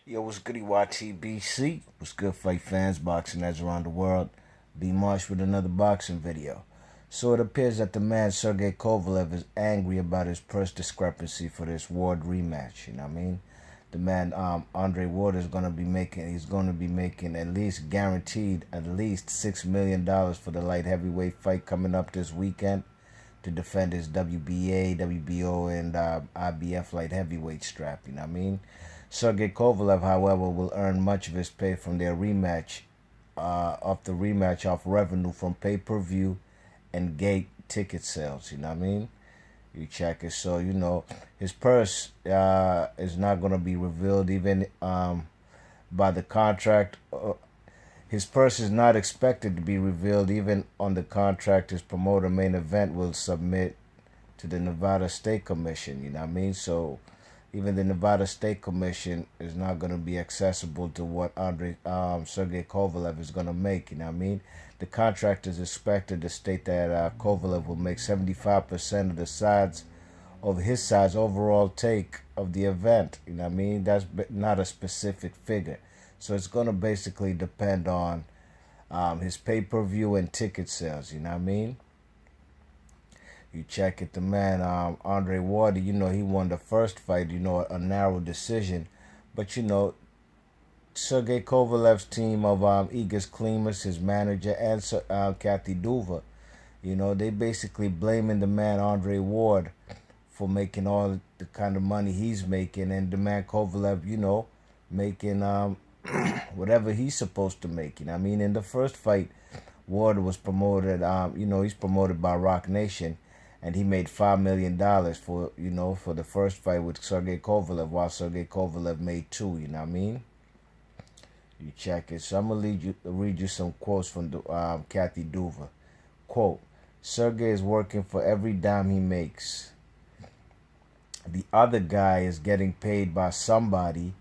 Yo, what's good, YTBC? What's good, fight fans, boxing heads around the world? B Marsh with another boxing video. So it appears that the man Sergey Kovalev is angry about his purse discrepancy for this Ward rematch. You know what I mean? The man Andre Ward is going to be making. He's going to be making at least guaranteed at least $6 million for the light heavyweight fight coming up this weekend to defend his WBA, WBO, and IBF light heavyweight strap. You know what I mean? Sergey Kovalev, however, will earn much of his pay from their rematch, off revenue from pay-per-view and gate ticket sales. You know what I mean? You check it. So, his purse is not going to be revealed even by the contract. His purse is not expected to be revealed even on the contract his promoter Main Event will submit to the Nevada State Commission. You know what I mean? So even the Nevada State Commission is not going to be accessible to what Sergey Kovalev is going to make. You know what I mean? The contract is expected to state that Kovalev will make 75% of the sides of his side's overall take of the event. You know what I mean? That's not a specific figure. So it's going to basically depend on his pay-per-view and ticket sales. You know what I mean? You check it, the man, Andre Ward, he won the first fight, a narrow decision. But, Sergey Kovalev's team of Igis, Klimas, his manager, and Kathy Duva, they basically blaming the man, Andre Ward, for making all the kind of money he's making. And the man Kovalev, making whatever he's supposed to make. You know what I mean? In the first fight, Ward was promoted, he's promoted by Rock Nation. And he made $5 million for the first fight with Sergey Kovalev, while Sergey Kovalev made $2. You know what I mean? You check it. So I'm gonna read you some quotes from the Kathy Duva. Quote: Sergey is working for every dime he makes. The other guy is getting paid by somebody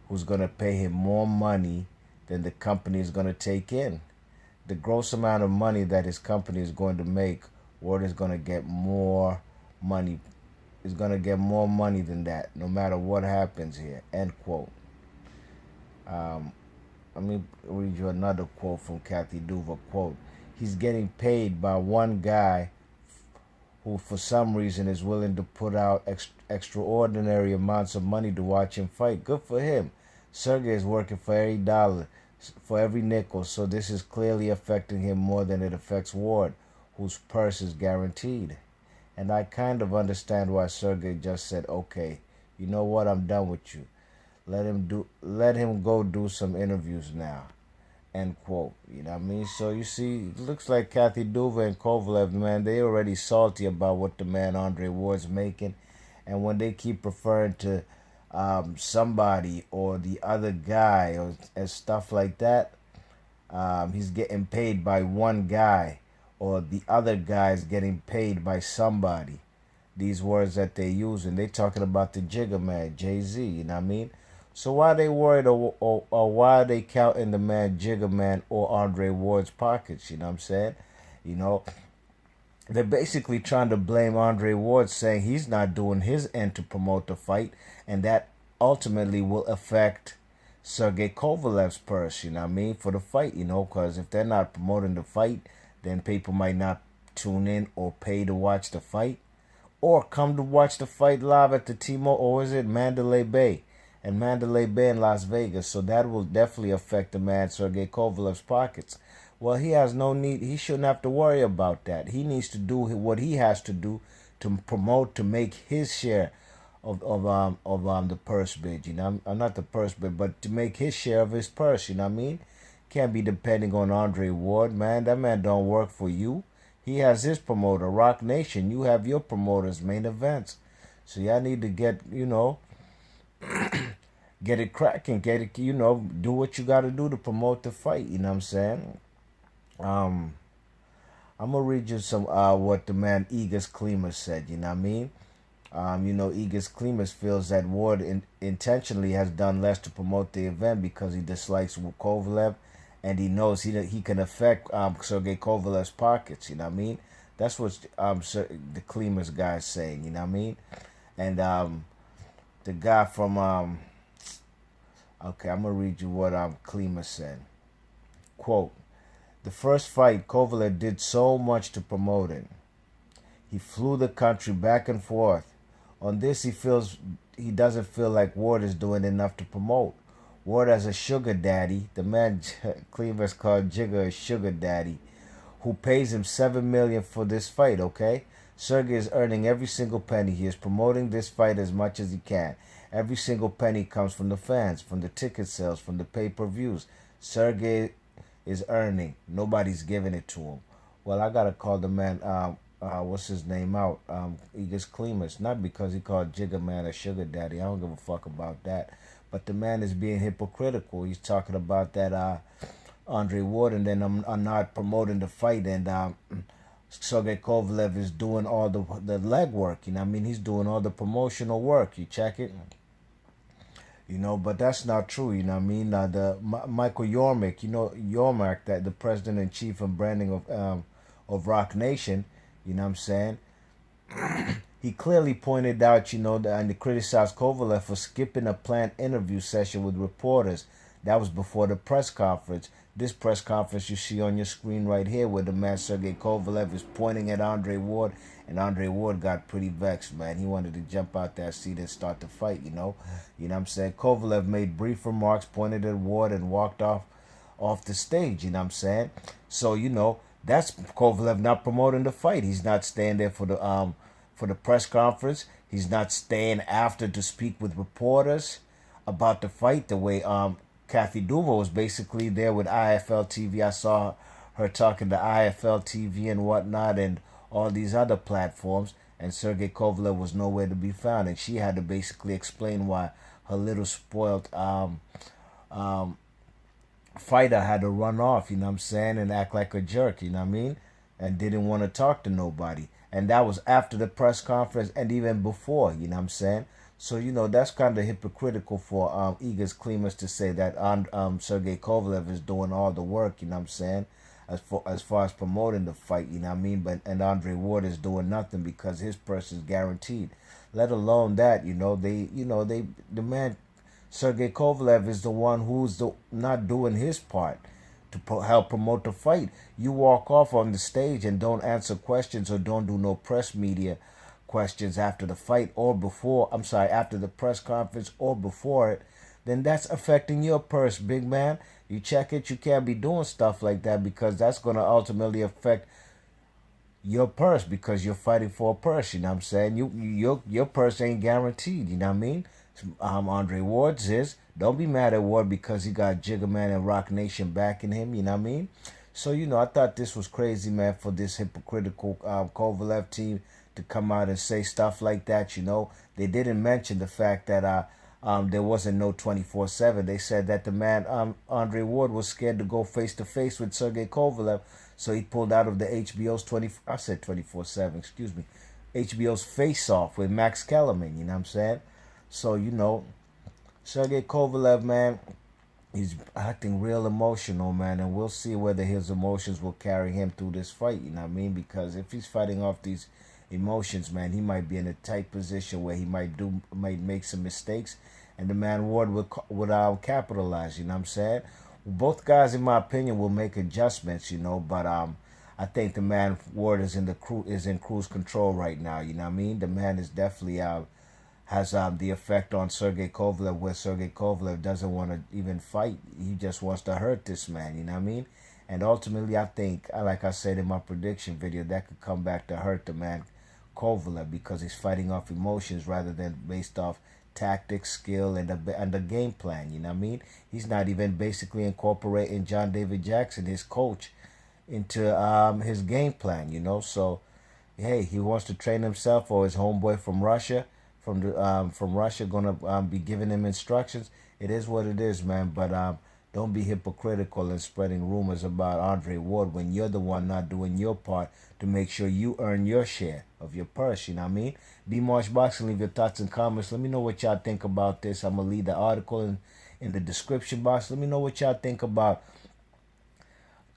who's gonna pay him more money than the company is gonna take in. The gross amount of money that his company is going to make, Ward is going to get more money. Is going to get more money than that, no matter what happens here. End quote. Let me read you another quote from Kathy Duva. Quote: He's getting paid by one guy who, for some reason, is willing to put out extraordinary amounts of money to watch him fight. Good for him. Sergey is working for every dollar, for every nickel, so this is clearly affecting him more than it affects Ward, whose purse is guaranteed. And I kind of understand why Sergey just said, okay, you know what, I'm done with you. Let him go do some interviews now. End quote. You know what I mean? So you see, it looks like Kathy Duva and Kovalev, man, they already salty about what the man Andre Ward's making. And when they keep referring to somebody or the other guy and stuff like that, he's getting paid by one guy, or the other guy's getting paid by somebody. These words that they use, and they talking about the Jigger Man, Jay-Z, you know what I mean? So why are they worried, or why are they counting the man Jigger Man or Andre Ward's pockets, you know what I'm saying? They're basically trying to blame Andre Ward, saying he's not doing his end to promote the fight, and that ultimately will affect Sergey Kovalev's purse, you know what I mean, for the fight, because if they're not promoting the fight, then people might not tune in or pay to watch the fight, or come to watch the fight live at the T-Mobile, or is it Mandalay Bay? And Mandalay Bay in Las Vegas, so that will definitely affect the man Sergey Kovalev's pockets. Well, he has no need, he shouldn't have to worry about that. He needs to do what he has to do to promote, to make his share of the purse bid, not the purse bid, but to make his share of his purse, you know what I mean? Can't be depending on Andre Ward, man. That man don't work for you. He has his promoter, Rock Nation. You have your promoters, Main Events. So y'all need to get it cracking. Get it, do what you got to do to promote the fight. You know what I'm saying? I'm going to read you some what the man Igis Klimas said. You know what I mean? Igis Klimas feels that Ward intentionally has done less to promote the event because he dislikes Kovalev, and he knows he can affect Sergey Kovalev's pockets. You know what I mean? That's what the Klimas guy is saying. You know what I mean? And the guy from Okay, I'm going to read you what Klimas said. Quote, the first fight, Kovalev did so much to promote it. He flew the country back and forth. On this, he doesn't feel like Ward is doing enough to promote. Ward as a sugar daddy, the man Cleaver's called Jigga a sugar daddy, who pays him $7 million for this fight. Okay, Sergey is earning every single penny. He is promoting this fight as much as he can. Every single penny comes from the fans, from the ticket sales, from the pay-per-views. Sergey is earning. Nobody's giving it to him. Well, I gotta call the man. What's his name out? Igis Klimas. Not because he called Jigga Man a sugar daddy. I don't give a fuck about that. But the man is being hypocritical. He's talking about that Andre Ward, and then I'm not promoting the fight, and Sergey Kovalev is doing all the legwork. You know what I mean? He's doing all the promotional work. You check it. You know, but that's not true. You know what I mean? Michael Yormark, you know Yormark, that the president and chief of branding of Rock Nation. You know what I'm saying? He clearly pointed out, you know, and he criticized Kovalev for skipping a planned interview session with reporters. That was before the press conference. This press conference you see on your screen right here, where the man Sergey Kovalev is pointing at Andre Ward, and Andre Ward got pretty vexed, man. He wanted to jump out that seat and start the fight, you know. You know what I'm saying? Kovalev made brief remarks, pointed at Ward, and walked off the stage, you know what I'm saying? So, you know, that's Kovalev not promoting the fight. He's not staying there for the press conference. He's not staying after to speak with reporters about the fight the way Kathy Duval was basically there with IFL TV. I saw her talking to IFL TV and whatnot and all these other platforms, and Sergey Kovalev was nowhere to be found, and she had to basically explain why her little spoiled fighter had to run off, you know what I'm saying, and act like a jerk, you know what I mean, and didn't want to talk to nobody. And that was after the press conference and even before, you know what I'm saying. So, you know, that's kind of hypocritical for Igis Klimas to say that Sergey Kovalev is doing all the work, you know what I'm saying, as far as promoting the fight, you know what I mean, and Andre Ward is doing nothing because his purse is guaranteed. Let alone that, the man Sergey Kovalev is the one who's not doing his part to help promote the fight. You walk off on the stage and don't answer questions or don't do no press media questions after the fight or before, after the press conference or before it, then that's affecting your purse, big man. You check it, you can't be doing stuff like that because that's going to ultimately affect your purse because you're fighting for a purse, you know what I'm saying? Your purse ain't guaranteed, you know what I mean? Andre Ward's is. Don't be mad at Ward because he got Jigga Man and Rock Nation backing him, you know what I mean? So, you know, I thought this was crazy, man, for this hypocritical Kovalev team to come out and say stuff like that, you know. They didn't mention the fact that there wasn't no 24/7. They said that the man, Andre Ward, was scared to go face-to-face with Sergey Kovalev, so he pulled out of the HBO's 24/7, excuse me, HBO's Face Off with Max Kellerman, you know what I'm saying? So, you know, Sergey Kovalev, man, he's acting real emotional, man, and we'll see whether his emotions will carry him through this fight, you know what I mean? Because if he's fighting off these emotions, man, he might be in a tight position where he might make some mistakes, and the man Ward would capitalize, you know what I'm saying? Both guys, in my opinion, will make adjustments, you know, but I think the man Ward is in cruise control right now, you know what I mean? The man is definitely has the effect on Sergey Kovalev, where Sergey Kovalev doesn't want to even fight. He just wants to hurt this man, you know what I mean? And ultimately, I think, like I said in my prediction video, that could come back to hurt the man Kovalev because he's fighting off emotions rather than based off tactics, skill, and the game plan, you know what I mean? He's not even basically incorporating John David Jackson, his coach, into his game plan, you know? So, hey, he wants to train himself, or his homeboy from Russia, from Russia, gonna be giving him instructions. It is what it is, man. But don't be hypocritical and spreading rumors about Andre Ward when you're the one not doing your part to make sure you earn your share of your purse. You know what I mean? Be Marsh Boxing. Leave your thoughts and comments. Let me know what y'all think about this. I'm gonna leave the article in the description box. Let me know what y'all think about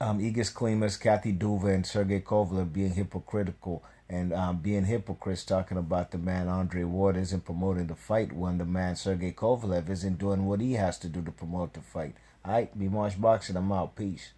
Igis Klimas, Kathy Duva, and Sergey Kovalev being hypocritical and being hypocrites talking about the man Andre Ward isn't promoting the fight when the man Sergey Kovalev isn't doing what he has to do to promote the fight. All right, be Marsh Boxing. I'm out. Peace.